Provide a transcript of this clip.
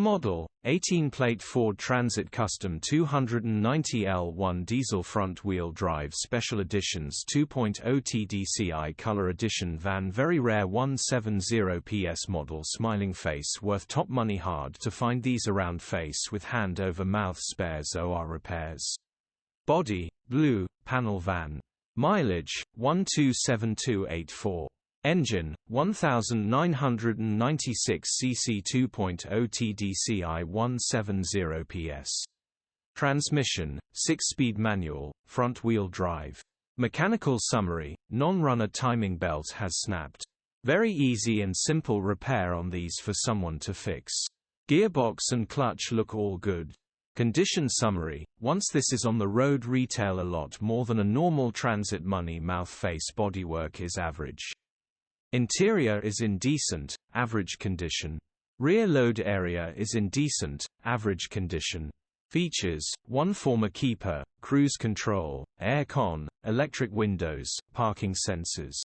Model: 18-plate Ford Transit Custom 290L1 Diesel Front-Wheel Drive Special Editions 2.0 TDCi Color Edition Van Very Rare 170ps Model Smiling Face Worth Top Money Hard to find these around face with hand-over-mouth spares or repairs. Body: blue, panel van. Mileage: 127284. Engine: 1996 cc 2.0 TDCi 170ps. Transmission: 6-speed manual, front-wheel drive. Mechanical summary: non-runner timing belt has snapped. Very easy and simple repair on these for someone to fix. Gearbox and clutch look all good. Condition summary: once this is on the road, retail a lot more than a normal transit money. Mouth face bodywork is average. Interior is in decent, average condition. Rear load area is in decent, average condition. Features: 1 former keeper, cruise control, air con, electric windows, parking sensors.